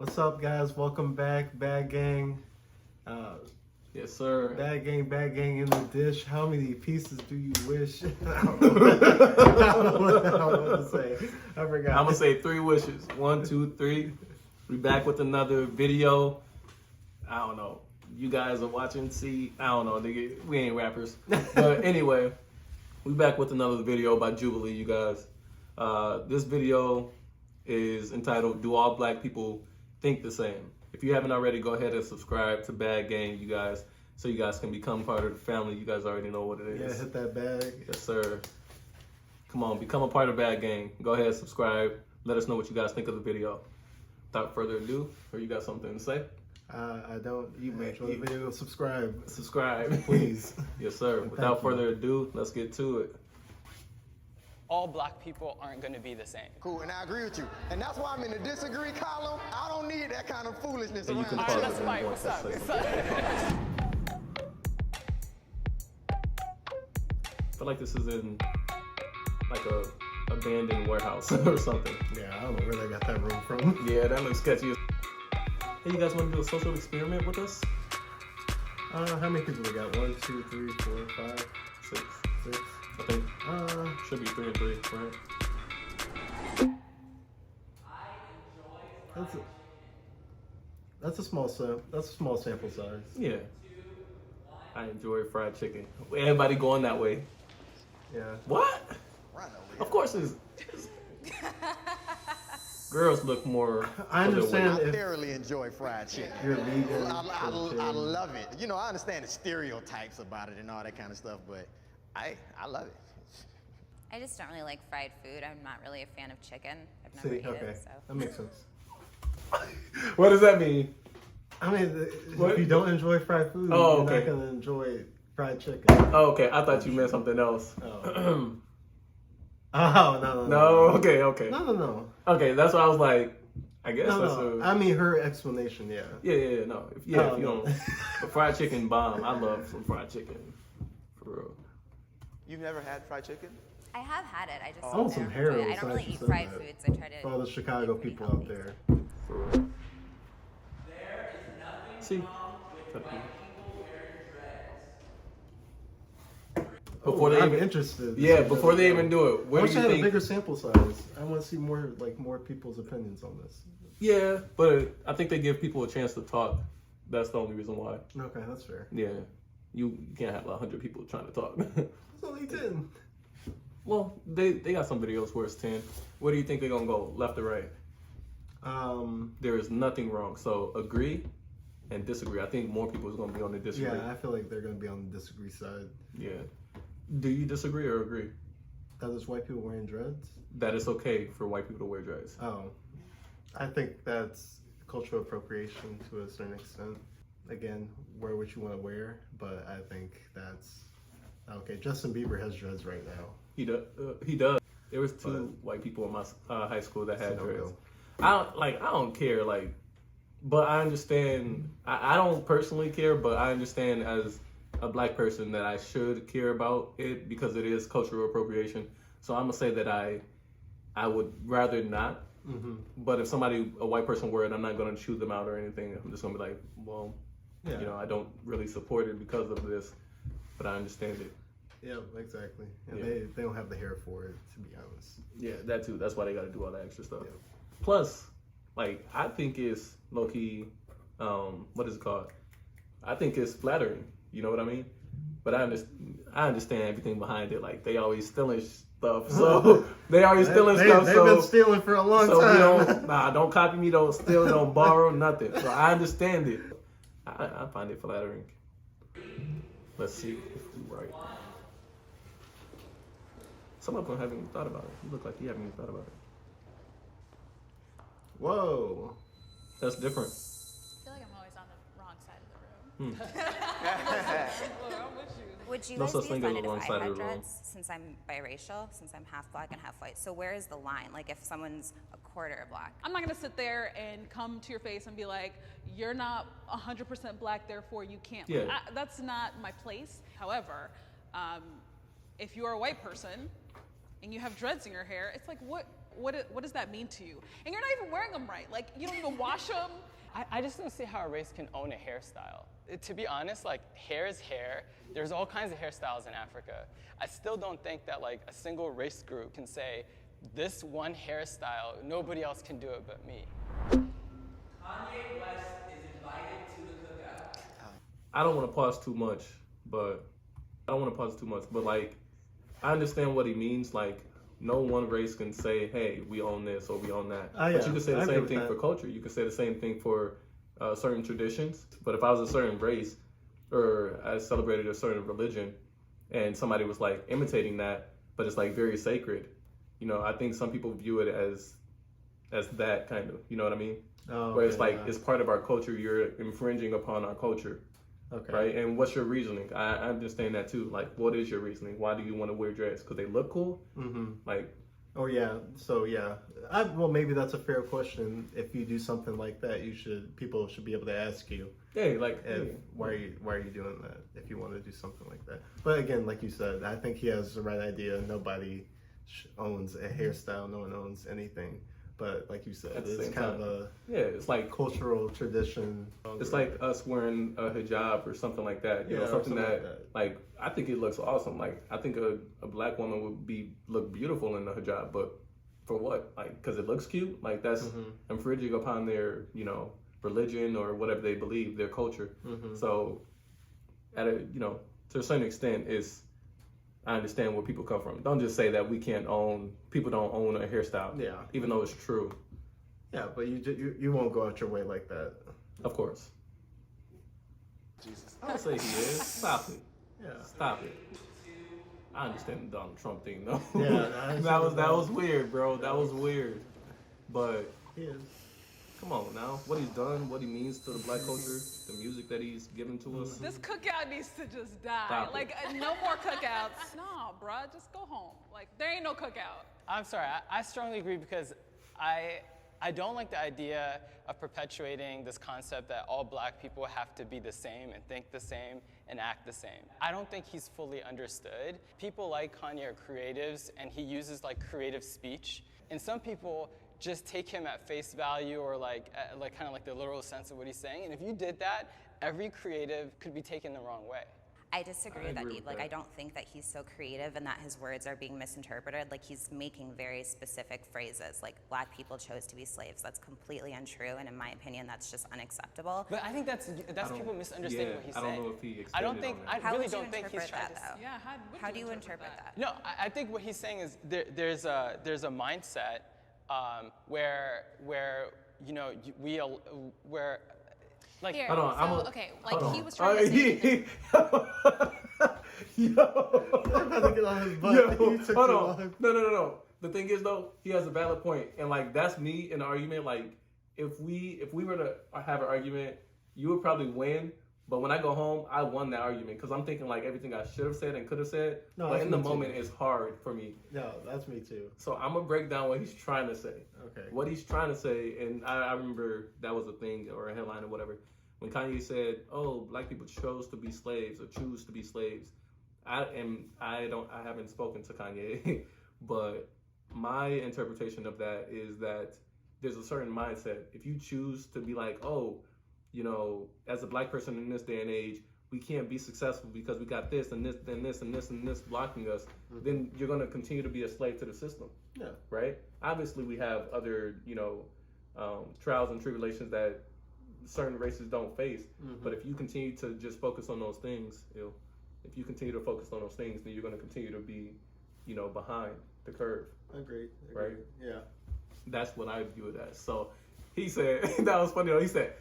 What's up, guys? Welcome back, Bad Gang. Yes, sir. Bad gang in the dish. How many pieces do you wish? I don't know what to say. I forgot. I'm gonna say 3 wishes. 1, 2, 3. We back with another video. I don't know. You guys are watching. See, I don't know. Nigga, we ain't rappers. But anyway, we back with another video by Jubilee. You guys. This video is entitled "Do All Black People Think the Same?" If you haven't already, go ahead and subscribe to Bad Gang, you guys, so you guys can become part of the family. You guys already know what it is. Yeah, hit that bag. Yes, sir. Come on, become a part of Bad Gang. Go ahead, subscribe. Let us know what you guys think of the video. Without further ado, or you got something to say? I don't. You make sure the video. Subscribe. Subscribe. Please. Yes, sir. Without further ado, let's get to it. All black people aren't going to be the same. Cool, and I agree with you. And that's why I'm in the disagree column. I don't need that kind of foolishness And you around can me. pause That's it fine. when you What's want up? to say What's something. up? I feel like this is in like a abandoned warehouse or something. Yeah, I don't know where they got that room from. Yeah, that looks sketchy. Hey, you guys want to do a social experiment with us? How many people we got? 1, 2, 3, 4, 5, 6. 6. I think should be 3 and 3, right? That's a small sample size. Yeah. I enjoy fried chicken. Everybody going that way. Yeah. What? Run over Of course it's girls look more. I understand I if thoroughly enjoy fried chicken. you're vegan. I love it. You know, I understand the stereotypes about it and all that kind of stuff, but I love it. I just don't really like fried food. I'm not really a fan of chicken. I've never See, eaten okay, it, so. that makes sense. What does that mean? I mean, What? if you don't enjoy fried food, Oh, you're okay. not gonna enjoy fried chicken. Oh, okay. I thought you meant something else. Oh, no. No. Okay. Okay. No. Okay. That's why I was like. I guess No, that's no. a. I mean, her explanation, yeah. Yeah. No. If you No. don't. But fried chicken bomb. I love some fried chicken. For real. You've never had fried chicken? I have had it. I just I want some never enjoyed it. Harold's, I don't really I eat should fried say that. foods. I try to. For all the Chicago eat pretty people healthy. out there. For real. See. Before they I'm even. interested. Yeah. Before they even do it. I What wish do I you had a think? bigger sample size. I want to see more people's opinions on this. Yeah, but I think they give people a chance to talk. That's the only reason why. Okay, that's fair. Yeah, you can't have 100 people trying to talk. It's only 10. Well, they got some videos where it's 10. Where do you think they're gonna go, left or right? There is nothing wrong. So agree and disagree. I think more people is gonna be on the disagree. Yeah, I feel like they're gonna be on the disagree side. Yeah. Do you disagree or agree That there's white people wearing dreads. that it's okay for white people to wear dreads? Oh, I think that's cultural appropriation to a certain extent. Again, wear what you want to wear, but I think that's okay. Justin Bieber has dreads right now. He does. He does. There was 2 white people in my high school that had So dreads. no. I don't care, but I understand. I don't personally care, but I understand as a black person that I should care about it because it is cultural appropriation. So I'm gonna say that I would rather not. Mm-hmm. But if a white person wore it, I'm not gonna chew them out or anything. I'm just gonna be like, well, Yeah. I don't really support it because of this, but I understand it. Yeah, exactly. And Yeah. they don't have the hair for it, to be honest. Yeah, that too. That's why they got to do all that extra stuff. Yeah. Plus, I think it's low key. What is it called? I think it's flattering. You know what I mean? But I understand everything behind it. Like they always stealing stuff, so they always stealing stuff. They've So been stealing for a long so time. don't copy me. Don't steal. Don't borrow nothing. So I understand it. I find it flattering. Let's see if we're right. Some of them haven't even thought about it. You look like you haven't even thought about it. Whoa. That's different. I feel like I'm always on the wrong side of the room. Look, I'm with you. Would you No guys such be thing as offended the wrong if I side of had the room. dreads? Since I'm biracial, since I'm half black and half white. So where is the line? Like if someone's a quarter black. I'm not gonna sit there and come to your face and be like, you're not 100% black, therefore you can't. Yeah. That's not my place. However, if you're a white person and you have dreads in your hair, it's like, what does that mean to you? And you're not even wearing them right. Like, you don't even wash them. I just don't see how a race can own a hairstyle. To be honest, like, hair is hair. There's all kinds of hairstyles in Africa. I still don't think that, like, a single race group can say, this one hairstyle, nobody else can do it but me. Kanye West is invited to the cookout. I don't want to pause too much, but like, I understand what he means. Like, no one race can say, hey, we own this or we own that. Oh, But yeah. you can say I the agree same with thing that. for culture. You can say the same thing for certain traditions. But if I was a certain race or I celebrated a certain religion and somebody was like imitating that, but it's like very sacred, you know, I think some people view it as that kind of, you know what I mean? Oh, Where it's okay, like, yeah. it's part of our culture, you're infringing upon our culture. Okay. Right, and what's your reasoning? I understand that too. Like, what is your reasoning? Why do you want to wear dress? Because they look cool? Mm-hmm. Like, Oh yeah. So yeah. Well, maybe that's a fair question. If you do something like that, people should be able to ask you, hey, like, why are you doing that? If you want to do something like that. But again, like you said, I think he has the right idea. Nobody owns a hairstyle. No one owns anything. But like you said, At the it's same kind time, of a yeah, it's like cultural tradition. it's like us wearing a hijab or something like that. You Yeah, know, or something something that, like that. like, I think it looks awesome. Like, I think a black woman would look beautiful in a hijab, but for what? Like, because it looks cute. Like, that's infringing upon their, you know, religion or whatever they believe, their culture. So, at a, you know, to a certain extent, I understand where people come from. Don't just say that people don't own a hairstyle. Yeah. Even though it's true. Yeah, but you won't go out your way like that. Of course. Jesus. I don't say he is. Stop it. Yeah. Stop it. I understand the Donald Trump thing though. Yeah, I that was weird, bro. That was weird. But He is. come on now. What he's done, what he means to the black culture, the music that he's given to us. This cookout needs to just die. Stop it. Like, no more cookouts. Nah, bruh, just go home. Like, there ain't no cookout. I'm sorry, I strongly agree because I don't like the idea of perpetuating this concept that all black people have to be the same and think the same and act the same. I don't think he's fully understood. People like Kanye are creatives and he uses like creative speech. And some people just take him at face value or like kind of like the literal sense of what he's saying. And if you did that, every creative could be taken the wrong way. I disagree I with that. agree with Like, that. I don't think that he's so creative and that his words are being misinterpreted. Like, he's making very specific phrases. Like, black people chose to be slaves. That's completely untrue, and in my opinion, that's just unacceptable. But I think that's people misunderstanding what he's saying. I don't know if he I don't extended think on that. I How really would you don't think he's interpret trying that, to. though? Yeah, How do you interpret that? No, I think what he's saying is there's a mindset where you know where like Here, Hold on, so, I'm okay, hold like he on. was trying to say Yo. I'm about to get on his butt. Yo, He took hold too on. long. No. The thing is though, he has a valid point, and like that's me in the argument. Like if we were to have an argument, you would probably win. But when I go home, I won that argument because I'm thinking like everything I should have said and could have said. No, but that's in the me too. moment, it's hard for me. No, that's me too. So I'm gonna break down what he's trying to say. Okay. What he's trying to say, and I remember that was a thing or a headline or whatever when Kanye said, "Oh, black people chose to be slaves or choose to be slaves." I haven't spoken to Kanye, but my interpretation of that is that there's a certain mindset. If you choose to be like, oh, you know, as a black person in this day and age, we can't be successful because we got this and this and this and this and this blocking us, then you're going to continue to be a slave to the system. Yeah. Right? Obviously, we have other, you know, trials and tribulations that certain races don't face. But if you continue to just focus on those things, if you continue to focus on those things, then you're going to continue to be, you know, behind the curve. Agreed. Right? Yeah. That's what I view it as. So he said that was funny though. He said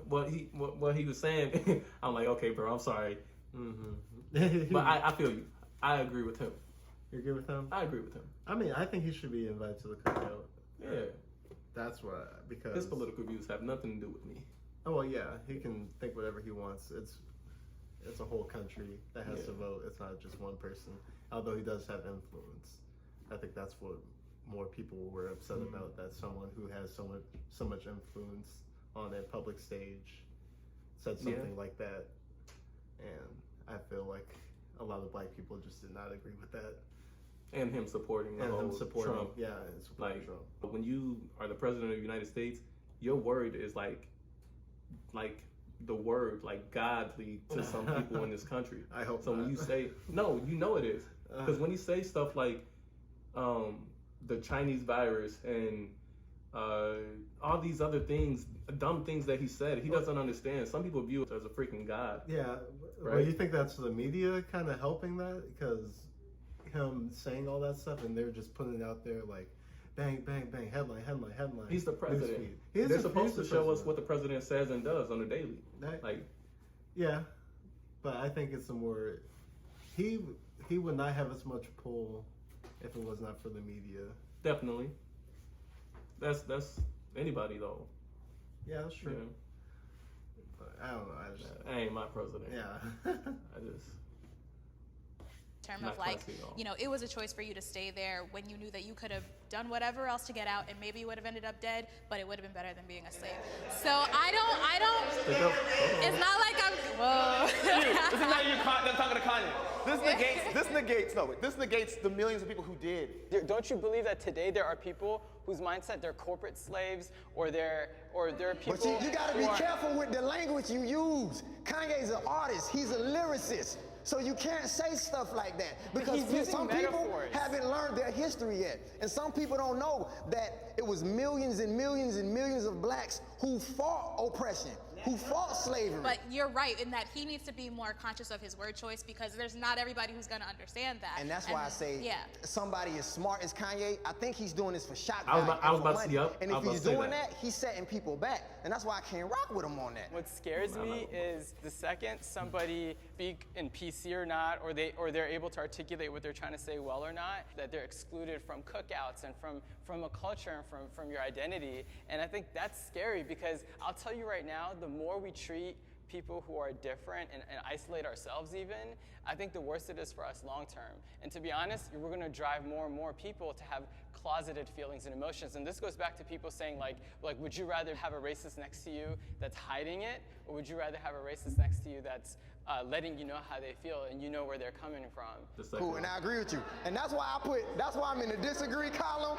what he was saying. I'm like, okay, bro, I'm sorry, but I feel you. I agree with him. You agree with him? I agree with him. I mean, I think he should be invited to the cookout. Yeah, That's why, because his political views have nothing to do with me. Oh well, yeah, he can think whatever he wants. It's a whole country that has to vote. It's not just one person. Although he does have influence, I think that's what more people were upset about. That someone who has so much influence on a public stage said something like that, and I feel like a lot of black people just did not agree with that. And him supporting the and whole him supporting Trump. yeah, and supporting Like Trump. when you are the president of the United States, your word is like the word, like godly to some people in this country. I hope so. not. When you say no, you know it is, because when you say stuff like the Chinese virus and all these other things, dumb things that he said, he doesn't understand. Some people view it as a freaking god. Yeah, Right? but you think that's the media kind of helping that? Because him saying all that stuff and they're just putting it out there like bang, bang, bang, headline, headline, headline. He's the president. Newsfeed. He is They're the- supposed to he's the show us president. what the president says and does on a daily. Like, Yeah, but I think it's a more he would not have as much pull if it was not for the media. definitely. That's anybody though. Yeah, that's true. Yeah. But I don't know. I just I ain't my president. yeah. I just term Not of like, classy at all. you know, it was a choice for you to stay there when you knew that you could have done whatever else to get out and maybe you would have ended up dead, but it would have been better than being a slave. So I don't, Stick up. Hold on. it's not like I'm, whoa. This is not you them talking to Kanye. This negates the millions of people who did. Don't you believe that today there are people whose mindset they're corporate slaves, or they're people? But you gotta be who are- careful with the language you use. Kanye's an artist, he's a lyricist. So you can't say stuff like that because he's using some people metaphors. haven't learned their history yet. And some people don't know that it was millions and millions and millions of blacks who fought oppression, who fought slavery. But you're right in that he needs to be more conscious of his word choice because there's not everybody who's going to understand that. And that's why I say yeah. somebody as smart as Kanye, I think he's doing this for shock I was value about- I was and for about to- money. yep, And I if was he's about to say doing that. that, he's setting people back. And that's why I can't rock with him on that. What scares me is the second somebody speak in PC or not, or they're able to articulate what they're trying to say well or not, that they're excluded from cookouts and from a culture and from your identity. And I think that's scary because I'll tell you right now, the more we treat people who are different and isolate ourselves even, I think the worse it is for us long term. And to be honest, we're gonna drive more and more people to have closeted feelings and emotions. And this goes back to people saying like, would you rather have a racist next to you that's hiding it? Or would you rather have a racist next to you that's letting you know how they feel and you know where they're coming from? The second Cool, one. and I agree with you. And that's why I'm in the disagree column.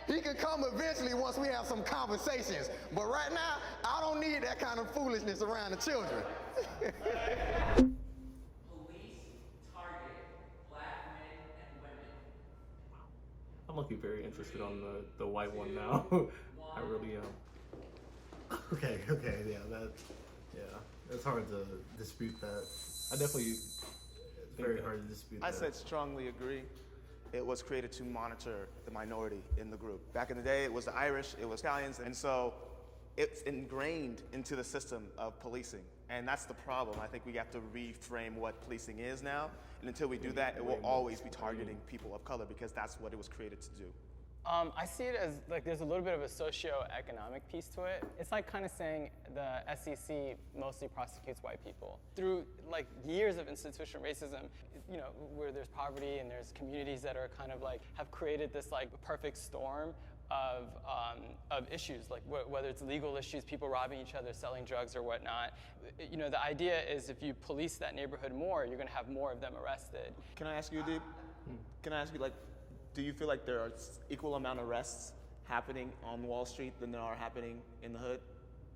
He could come eventually once we have some conversations. But right now, I don't need that kind of foolishness around the children. Police target black men and women. I'm looking very interested on the white one now. I really am. Okay, yeah, it's hard to dispute that. I definitely It's very hard to dispute I that. said strongly agree. It was created to monitor the minority in the group. Back in the day, it was the Irish, it was Italians, and so it's ingrained into the system of policing. And that's the problem. I think we have to reframe what policing is now. And until we do that, it will always be targeting people of color because that's what it was created to do. I see it as like there's a little bit of a socio-economic piece to it. It's like kind of saying the SEC mostly prosecutes white people. Through like years of institutional racism, you know, where there's poverty and there's communities that are kind of like have created this like perfect storm of issues, like whether it's legal issues, people robbing each other, selling drugs or whatnot. You know, the idea is if you police that neighborhood more, you're gonna have more of them arrested. Can I ask you, Deep? Can I ask you, like, do you feel like there are equal amount of arrests happening on Wall Street than there are happening in the hood?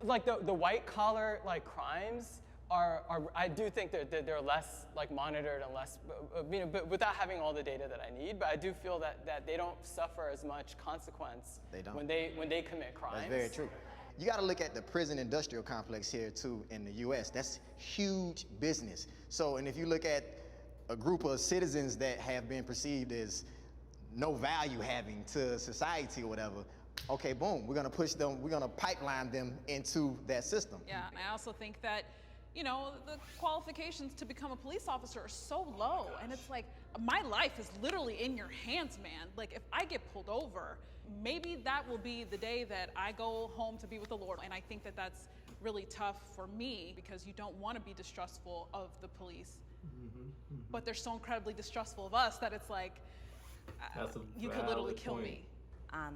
Like the white collar like crimes are I do think they're less like monitored and less, you know, but without having all the data that I need. But I do feel that they don't suffer as much consequence They don't. when they commit crimes. That's very true. You got to look at the prison industrial complex here too in the U.S. That's huge business. So, and if you look at a group of citizens that have been perceived as no value having to society or whatever, okay, boom, we're gonna push them, we're gonna pipeline them into that system. Yeah, and I also think that, you know, the qualifications to become a police officer are so low. And it's like, my life is literally in your hands, man. Like, if I get pulled over, maybe that will be the day that I go home to be with the Lord. And I think that that's really tough for me because you don't want to be distrustful of the police. But they're so incredibly distrustful of us that it's like, That's a you could literally valid kill point. me.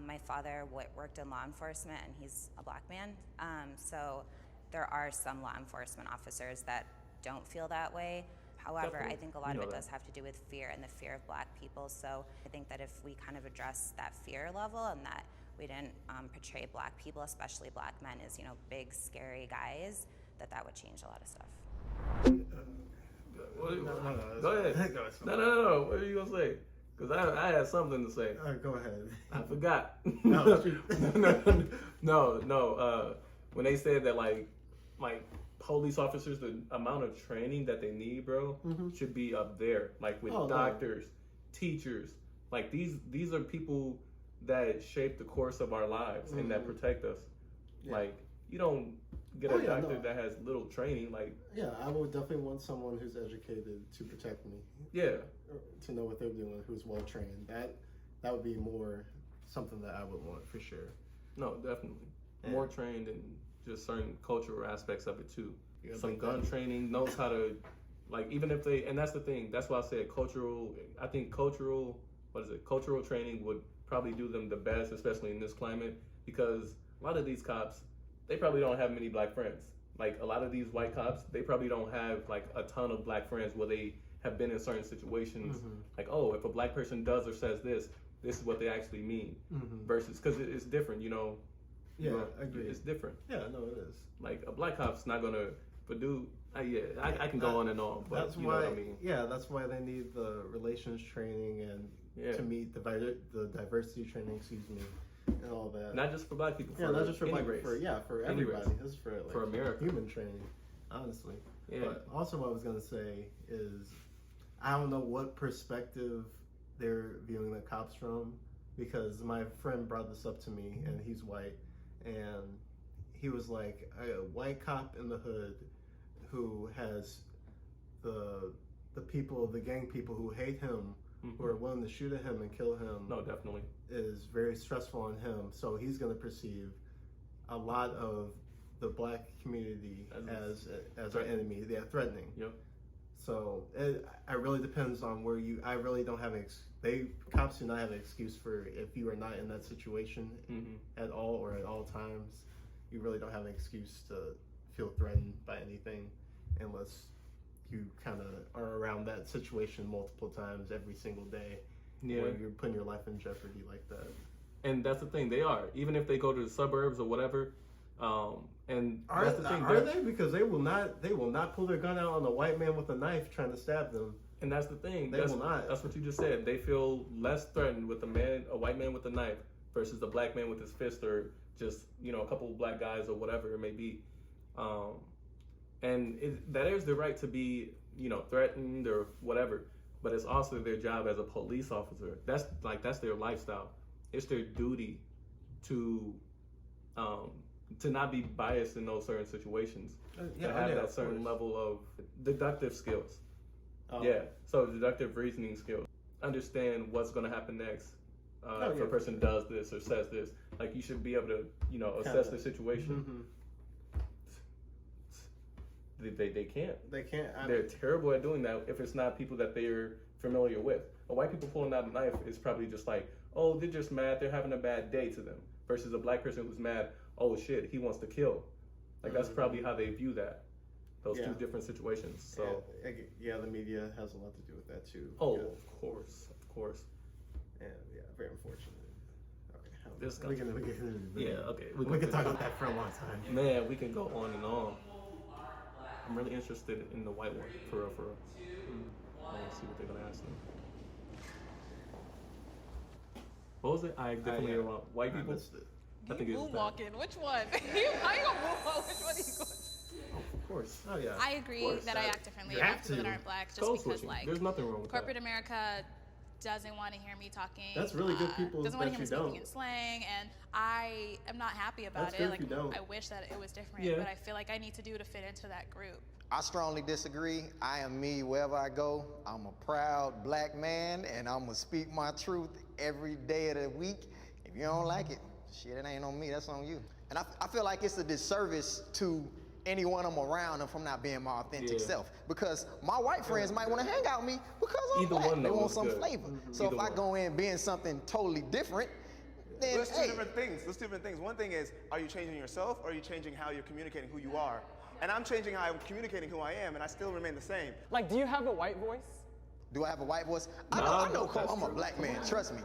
My father worked in law enforcement, and he's a black man. So there are some law enforcement officers that don't feel that way. However, I Definitely. think a lot You of know it that. does have to do with fear and the fear of Black people. So I think that if we kind of address that fear level and that we didn't portray Black people, especially Black men, as, you know, big, scary guys, that would change a lot of stuff. Go ahead. No. What are you gonna say? Because I had something to say. Go ahead. I forgot. No, shoot. no. When they said that, like police officers, the amount of training that they need, bro, should be up there. Like with doctors, teachers. Like these are people that shape the course of our lives and that protect us. Yeah. Like you don't get a doctor that has little training. Like I would definitely want someone who's educated to protect me. yeah. To know what they're doing, who's well trained. That would be more something that I would want for sure. No, definitely. Yeah. More trained in just certain cultural aspects of it too. Yeah, Some like gun that. training, knows how to, like, even if they, and that's the thing, that's why I said I think cultural training would probably do them the best, especially in this climate, because a lot of these cops, they probably don't have many Black friends. Like, a lot of these white cops, they probably don't have, like, a ton of Black friends where they have been in certain situations. Like, oh, if a Black person does or says this is what they actually mean. Versus, because it's different, you know. Yeah, I agree. It's different. Yeah, no, it is. Like, a Black cop's not gonna, but dude, I can go on and on, but That's you why. know what I mean. Yeah, that's why they need the relations training and to meet the diversity training, and all that. Not just for Black people. Yeah, not just for any Black, race. for Any everybody. race. This is for like For America. human training, honestly. Yeah. But also, what I was gonna say is, I don't know what perspective they're viewing the cops from, because my friend brought this up to me, and he's white, and he was like, a white cop in the hood who has the people, the gang people who hate him, who are willing to shoot at him and kill him. No, definitely. Is very stressful on him. So he's going to perceive a lot of the Black community as an enemy. They're threatening. Yep. So it really depends on where you. I really don't have cops do not have an excuse for if you are not in that situation at all or at all times. You really don't have an excuse to feel threatened by anything unless you kind of are around that situation multiple times every single day. Yeah. Where you're putting your life in jeopardy like that. And that's the thing, they are. Even if they go to the suburbs or whatever, and that's the thing. Are they? Because they will not pull their gun out on a white man with a knife trying to stab them. And that's the thing. They will not. That's what you just said. They feel less threatened with a white man with a knife versus a Black man with his fist, or just, you know, a couple of Black guys or whatever it may be. And that is their right to be, you know, threatened or whatever. But it's also their job as a police officer. That's their lifestyle. It's their duty to not be biased in those certain situations. To have that certain level of deductive skills. So deductive reasoning skills. Understand what's going to happen next. If a person does this or says this, like, you should be able to, you know, assess the situation. They can't. They can't. They're terrible at doing that if it's not people that they're familiar with. A white people pulling out a knife is probably just like, oh, they're just mad, they're having a bad day to them. Versus a Black person who's mad, oh shit, he wants to kill. Like, that's probably how they view that. Those two different situations. So the media has a lot to do with that too. Oh, of course. And very unfortunate. This we can okay. We can talk about that for a long time. Man, we can go on and on. I'm really interested in the white one, for real. I want to see what they're gonna ask them. What was it? I definitely around white people. I think it was moonwalking. Which one? How you gonna moonwalk? Which one are you going? Of course. Oh yeah. I agree that I act differently You about have people that to. aren't Black, just Code because switching. like There's nothing wrong with corporate that. America doesn't want to hear me talking. That's really good people Doesn't want that to hear me you speaking don't. in slang, and I am not happy about That's it. good if Like, you don't. I wish that it was different, Yeah. but I feel like I need to fit into that group. I strongly disagree. I am me wherever I go. I'm a proud Black man, and I'm gonna speak my truth every day of the week. If you don't like it, shit, it ain't on me, that's on you. And I feel like it's a disservice to anyone I'm around if I'm not being my authentic self. Because my white friends might want to hang out with me because I'm Either Black. one, They though, want is some good. flavor. So Either if I one. go in being something totally different, then There's two hey, different things. One thing is, are you changing yourself, or are you changing how you're communicating who you are? And I'm changing how I'm communicating who I am, and I still remain the same. Like, do you have a white voice? Do I have a white voice? No, I know that's I'm a true. black man. Trust me.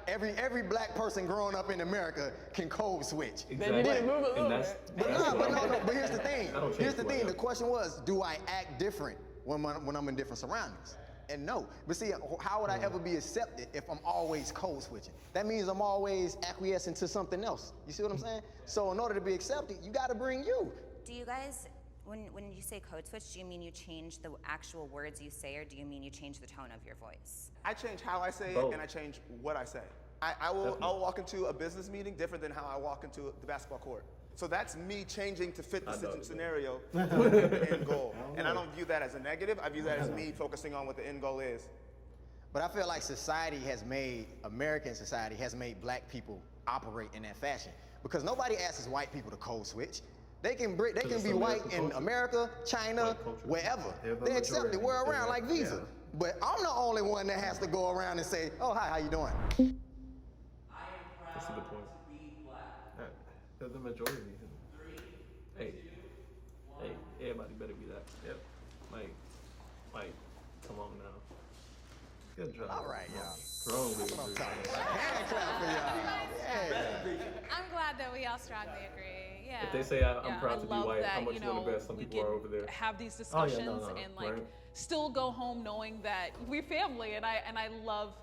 Every black person growing up in America can code switch. Exactly. Then you need to move a little And that's, bit. But that's no, what but I'm- no. But here's the thing. I don't change Here's the who I thing. am. The question was, do I act different when I'm in different surroundings? And no. But see, how would I ever be accepted if I'm always code switching? That means I'm always acquiescing to something else. You see what I'm saying? So in order to be accepted, you got to bring you. Do you guys, when you say code switch, do you mean you change the actual words you say, or do you mean you change the tone of your voice? I change how I say Both. it, and I change what I say. I'll walk into a business meeting different than how I walk into the basketball court. So that's me changing to fit the scenario with the end goal. And I don't view that as a negative. I view that as me focusing on what the end goal is. But I feel like American society has made black people operate in that fashion. Because nobody asks white people to code switch. They can it's be white American in culture. America, China, White culture. wherever. They're the They accept majority. it. We're around Yeah. like Visa. Yeah. But I'm the only one that has to go around and say, oh, hi, how you doing? That's a good point. They're the majority. Hey, everybody better be that. Yep. Like, come on now. Good job. All right, y'all. Strong leadership. Hand clap for y'all. Yeah. I'm glad that we all strongly agree. Yeah. If they say I'm Yeah, proud I to be love white, that, how much you you want to know, bet some we people are can over there? have these Oh, yeah, discussions no, and like right. still go home knowing that we're family, and I love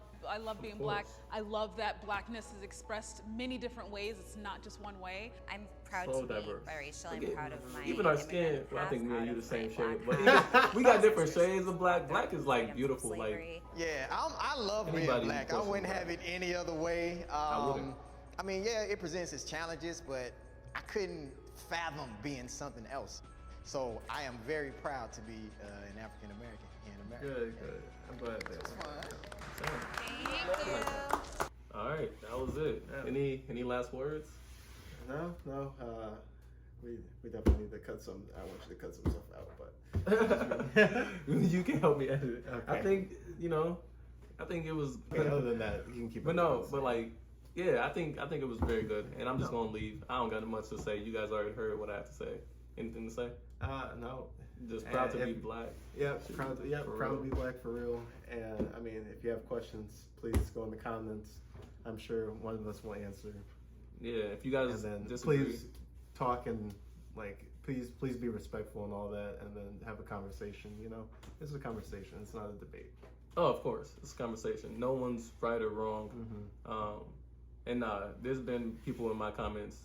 being black. course. I love that blackness is expressed many different ways. It's not just one way. I'm proud So to be diverse. biracial. I'm Look at- proud of my Even our skin, immigrant well, I think past, me and proud you the of same my shade, black but past. we got different Ancestors shades of black. Black is like freedom from beautiful, like slavery. Yeah, I love being Anybody black. I close to wouldn't black. have it any other way. wouldn't. I mean, yeah, it presents its challenges, but I couldn't fathom being something else. So I am very proud to be an African American here in America. Good. I'm glad that. Thank you. all right, that was it. Yeah. Any last words? No. We definitely need to cut some. I want you to cut some stuff out, but You can help me edit it. I Okay. think I think it was. other than that, you can keep. But it no, moving. but like, yeah, I think it was very good, and I'm just gonna leave. I don't got much to say. You guys already heard what I have to say. Anything to say? No. Just proud to if- be black. Yep, proud to real. be black for real. And I mean, if you have questions, please go in the comments. I'm sure one of us will answer. Yeah, if you guys And then disagree, please talk and like, please be respectful and all that, and then have a conversation. You know, it's a conversation. It's not a debate. oh, of course, it's a conversation. No one's right or wrong. And there's been people in my comments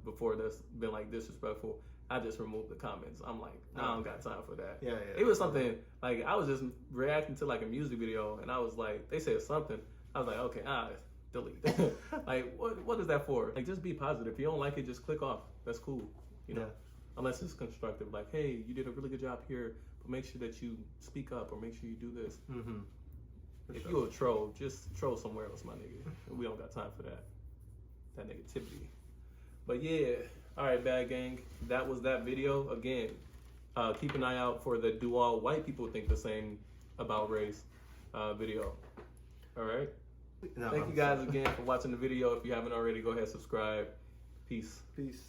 before that's been like disrespectful. I just removed the comments. I'm like, I don't got time for that. Yeah. It was something like I was just reacting to like a music video, and I was like, they said something. I was like, okay, delete. Like, what is that for? Like, just be positive. If you don't like it, just click off. That's cool. You know, Yeah. unless it's constructive. Like, hey, you did a really good job here, but make sure that you speak up or make sure you do this. Mm-hmm. If you're a troll, just troll somewhere else, my nigga. We don't got time for that negativity. But yeah, all right, Bad Gang. That was that video. Again, keep an eye out for the "Do all white people think the same about race" video. All right. No, Thank you guys again for watching the video. If you haven't already, go ahead and subscribe. Peace. Peace.